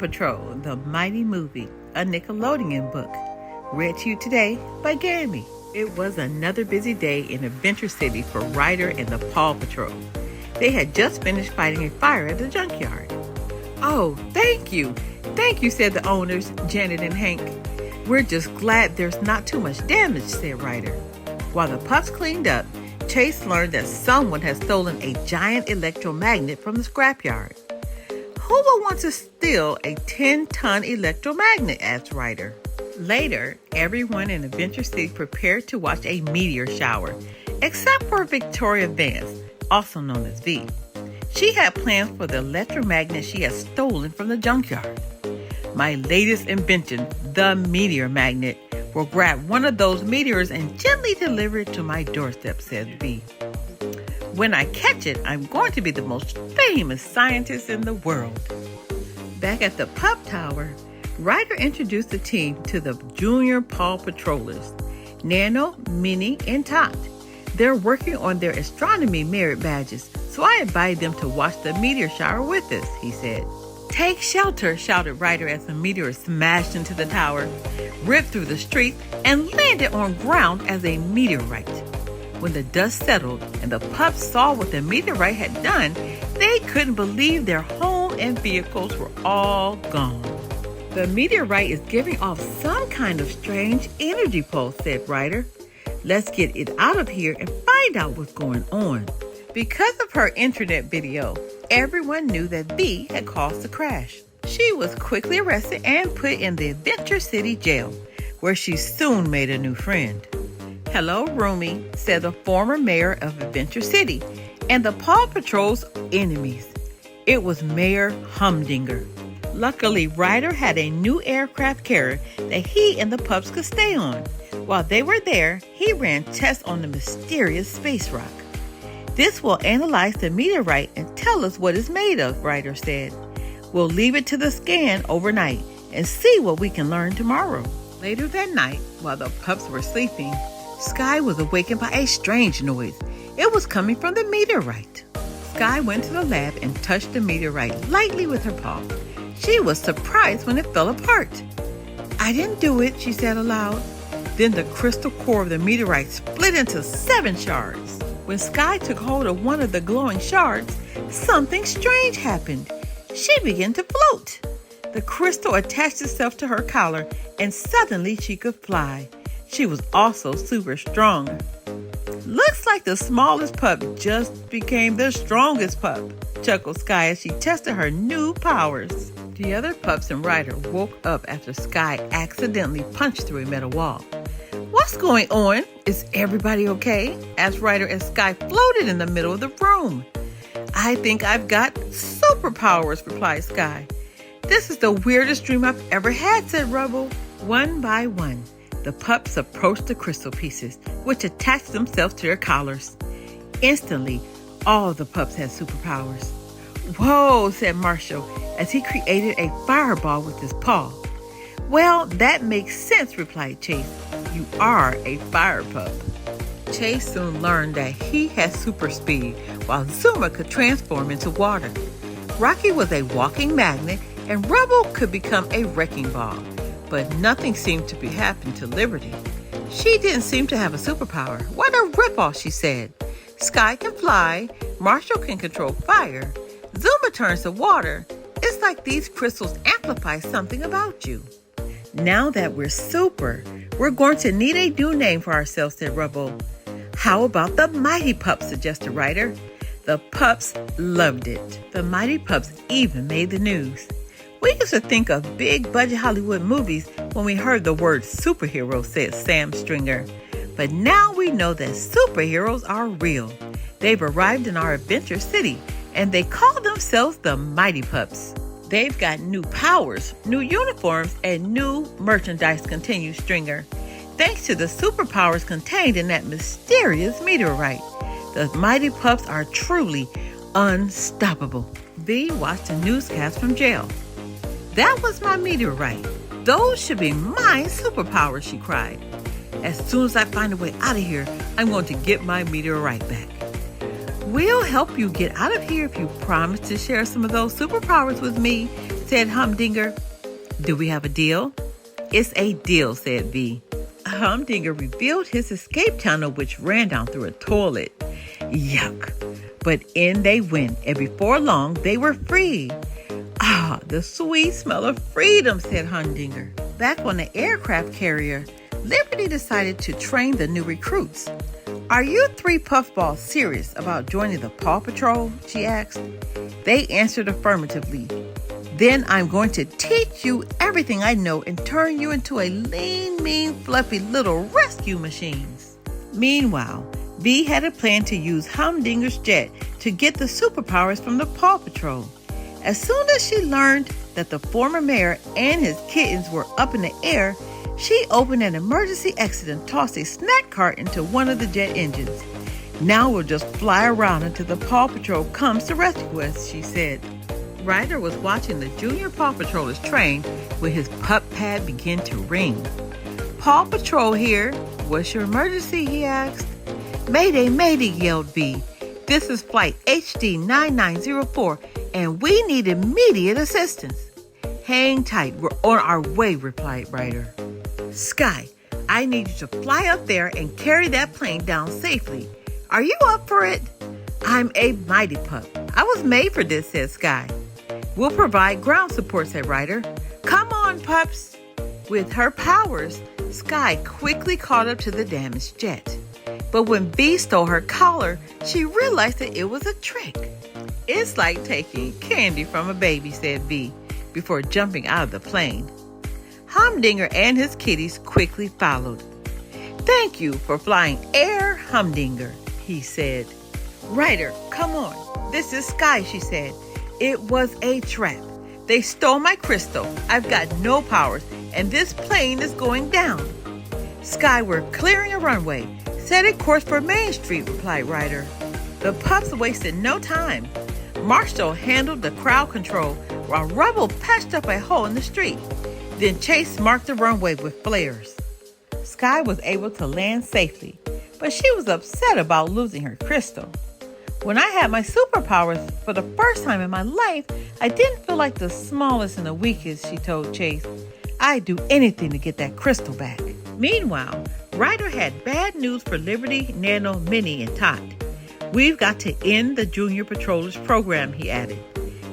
Patrol, the Mighty Movie, a Nickelodeon book. Read to you today by Gammy. It was another busy day in Adventure City for Ryder and the Paw Patrol. They had just finished fighting a fire at the junkyard. "Oh, thank you, said the owners, Janet and Hank. "We're just glad there's not too much damage," said Ryder. While the pups cleaned up, Chase learned that someone had stolen a giant electromagnet from the scrapyard. "Who will want to steal a 10-ton electromagnet?" asked Ryder. Later, everyone in Adventure City prepared to watch a meteor shower, except for Victoria Vance, also known as V. She had plans for the electromagnet she had stolen from the junkyard. "My latest invention, the meteor magnet, will grab one of those meteors and gently deliver it to my doorstep," said V. "When I catch it, I'm going to be the most famous scientist in the world." Back at the Pup Tower, Ryder introduced the team to the Junior Paw Patrollers, Nano, Minnie, and Tot. "They're working on their astronomy merit badges, so I invited them to watch the meteor shower with us," he said. "Take shelter," shouted Ryder as the meteor smashed into the tower, ripped through the street, and landed on ground as a meteorite. When the dust settled and the pups saw what the meteorite had done, they couldn't believe their home and vehicles were all gone. "The meteorite is giving off some kind of strange energy pulse," said Ryder. "Let's get it out of here and find out what's going on." Because of her internet video, everyone knew that V had caused the crash. She was quickly arrested and put in the Adventure City jail, where she soon made a new friend. "Hello, Roomie," said the former mayor of Adventure City, and the Paw Patrol's enemies. It was Mayor Humdinger. Luckily, Ryder had a new aircraft carrier that he and the pups could stay on. While they were there, he ran tests on the mysterious space rock. "This will analyze the meteorite and tell us what it's made of," Ryder said. "We'll leave it to the scan overnight and see what we can learn tomorrow." Later that night, while the pups were sleeping, Sky was awakened by a strange noise. It was coming from the meteorite. Sky went to the lab and touched the meteorite lightly with her paw. She was surprised when it fell apart. "I didn't do it," she said aloud. Then the crystal core of the meteorite split into 7 shards. When Sky took hold of one of the glowing shards, something strange happened. She began to float. The crystal attached itself to her collar, and suddenly she could fly. She was also super strong. "Looks like the smallest pup just became the strongest pup," chuckled Sky as she tested her new powers. The other pups and Ryder woke up after Sky accidentally punched through a metal wall. "What's going on? Is everybody okay?" asked Ryder as Sky floated in the middle of the room. "I think I've got superpowers," replied Sky. "This is the weirdest dream I've ever had," said Rubble. One by one, the pups approached the crystal pieces, which attached themselves to their collars. Instantly, all the pups had superpowers. "Whoa," said Marshall as he created a fireball with his paw. "Well, that makes sense," replied Chase. "You are a fire pup." Chase soon learned that he had super speed, while Zuma could transform into water. Rocky was a walking magnet, and Rubble could become a wrecking ball. But nothing seemed to be happening to Liberty. She didn't seem to have a superpower. "What a ripoff," she said. "Sky can fly, Marshall can control fire, Zuma turns to water. It's like these crystals amplify something about you." "Now that we're super, we're going to need a new name for ourselves," said Rubble. "How about the Mighty Pups?" suggested Ryder. The pups loved it. The Mighty Pups even made the news. "We used to think of big-budget Hollywood movies when we heard the word superhero," said Sam Stringer. "But now we know that superheroes are real. They've arrived in our Adventure City, and they call themselves the Mighty Pups. They've got new powers, new uniforms, and new merchandise," continued Stringer. "Thanks to the superpowers contained in that mysterious meteorite, the Mighty Pups are truly unstoppable." V watched a newscast from jail. "That was my meteorite. Those should be my superpowers," she cried. "As soon as I find a way out of here, I'm going to get my meteorite back." "We'll help you get out of here if you promise to share some of those superpowers with me," said Humdinger. Do we have a deal? It's a deal, said V. Humdinger revealed his escape tunnel, which ran down through a toilet. Yuck. But in they went, and before long, they were free. Ah, the sweet smell of freedom, said Humdinger. Back on the aircraft carrier, Liberty decided to train the new recruits. Are you three puffballs serious about joining the Paw Patrol? She asked. They answered affirmatively. Then I'm going to teach you everything I know and turn you into a lean, mean, fluffy little rescue machines. Meanwhile, V had a plan to use Humdinger's jet to get the superpowers from the Paw Patrol. As soon as she learned that the former mayor and his kittens were up in the air, she opened an emergency exit and tossed a snack cart into one of the jet engines. Now we'll just fly around until the Paw Patrol comes to rescue us, she said. Ryder was watching the junior Paw Patrollers train when his pup pad began to ring. Paw Patrol here. What's your emergency? He asked. Mayday, mayday, yelled V. This is flight HD 9904 and we need immediate assistance. Hang tight, we're on our way, replied Ryder. Sky, I need you to fly up there and carry that plane down safely. Are you up for it? I'm a mighty pup. I was made for this, said Sky. We'll provide ground support, said Ryder. Come on, pups. With her powers, Sky quickly caught up to the damaged jet. But when V stole her collar, she realized that it was a trick. It's like taking candy from a baby, said V, before jumping out of the plane. Humdinger and his kitties quickly followed. Thank you for flying Air Humdinger, he said. Ryder, come on. This is Sky, she said. It was a trap. They stole my crystal. I've got no powers, and this plane is going down. Sky, we're clearing a runway. Set a course for Main Street, replied Ryder. The pups wasted no time. Marshall handled the crowd control while Rubble patched up a hole in the street. Then Chase marked the runway with flares. Sky was able to land safely, but she was upset about losing her crystal. When I had my superpowers for the first time in my life, I didn't feel like the smallest and the weakest, she told Chase. I'd do anything to get that crystal back. Meanwhile, Ryder had bad news for Liberty, Nano, Minnie, and Tot. We've got to end the Junior Patrollers program, he added.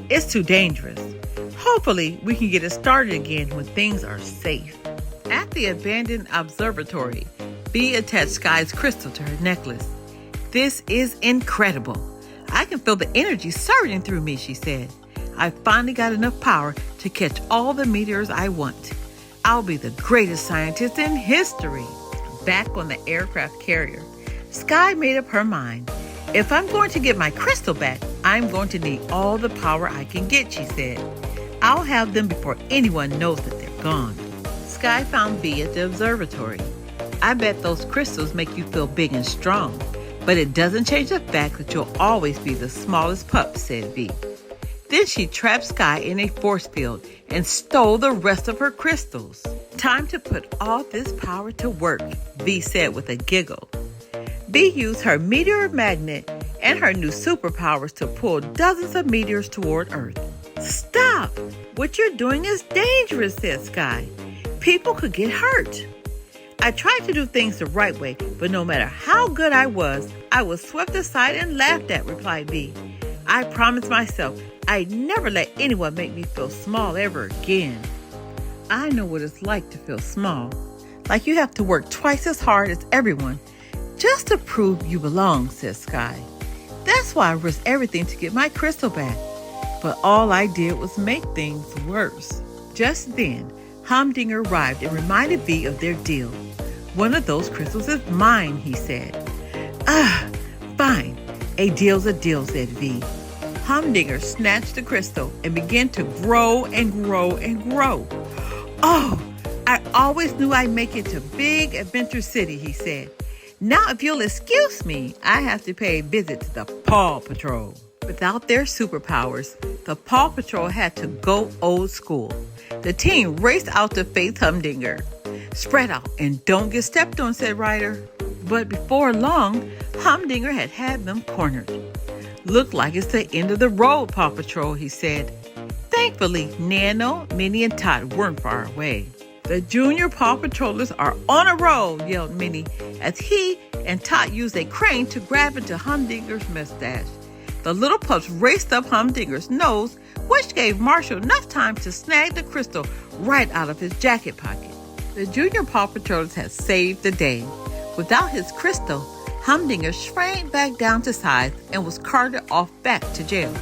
It's too dangerous. Hopefully, we can get it started again when things are safe. At the abandoned observatory, Bee attached Sky's crystal to her necklace. This is incredible. I can feel the energy surging through me, she said. I finally got enough power to catch all the meteors I want. I'll be the greatest scientist in history. Back on the aircraft carrier, Sky made up her mind. If I'm going to get my crystal back, I'm going to need all the power I can get, she said. I'll have them before anyone knows that they're gone. Sky found V at the observatory. I bet those crystals make you feel big and strong, but it doesn't change the fact that you'll always be the smallest pup, said V. Then she trapped Sky in a force field and stole the rest of her crystals. Time to put all this power to work, V said with a giggle. V used her meteor magnet and her new superpowers to pull dozens of meteors toward Earth. Stop! What you're doing is dangerous, said Sky. People could get hurt. I tried to do things the right way, but no matter how good I was swept aside and laughed at, replied V. I promised myself I'd never let anyone make me feel small ever again. I know what it's like to feel small, like you have to work twice as hard as everyone just to prove you belong, said Sky. That's why I risked everything to get my crystal back. But all I did was make things worse. Just then, Humdinger arrived and reminded V of their deal. One of those crystals is mine, he said. Fine. A deal's a deal, said V. Humdinger snatched the crystal and began to grow and grow and grow. Oh, I always knew I'd make it to Big Adventure City, he said. Now, if you'll excuse me, I have to pay a visit to the Paw Patrol. Without their superpowers, the Paw Patrol had to go old school. The team raced out to face Humdinger. Spread out and don't get stepped on, said Ryder. But before long, Humdinger had them cornered. Looked like it's the end of the road, Paw Patrol, he said. Thankfully, Nano, Minnie, and Tot weren't far away. "The junior Paw Patrollers are on a roll," yelled Minnie as he and Tot used a crane to grab into Humdinger's mustache. The little pups raced up Humdinger's nose, which gave Marshall enough time to snag the crystal right out of his jacket pocket. The junior Paw Patrollers had saved the day. Without his crystal, Humdinger shrank back down to size and was carted off back to jail.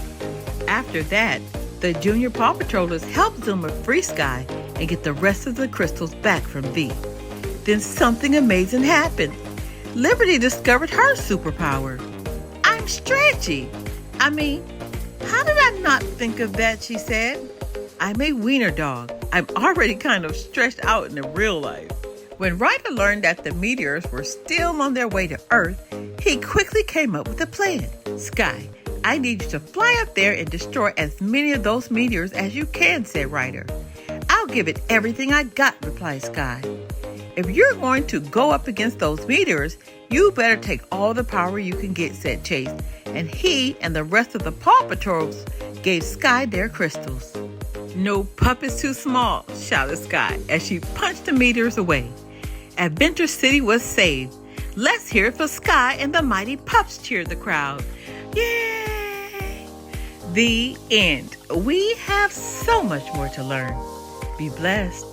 After that, the junior Paw Patrollers helped Zuma free Sky and get the rest of the crystals back from V. Then something amazing happened. Liberty discovered her superpower. "I'm stretchy. How did I not think of that?" she said. "I'm a wiener dog. I'm already kind of stretched out in the real life." When Ryder learned that the meteors were still on their way to Earth, he quickly came up with a plan. "Sky, I need you to fly up there and destroy as many of those meteors as you can," said Ryder. "I'll give it everything I got," replied Sky. "If you're going to go up against those meteors, you better take all the power you can get," said Chase, and he and the rest of the Paw Patrols gave Sky their crystals. "No pup is too small," shouted Sky as she punched the meteors away. Adventure City was saved. "Let's hear it for Sky and the mighty pups," cheered the crowd. Yay! The end. We have so much more to learn. Be blessed.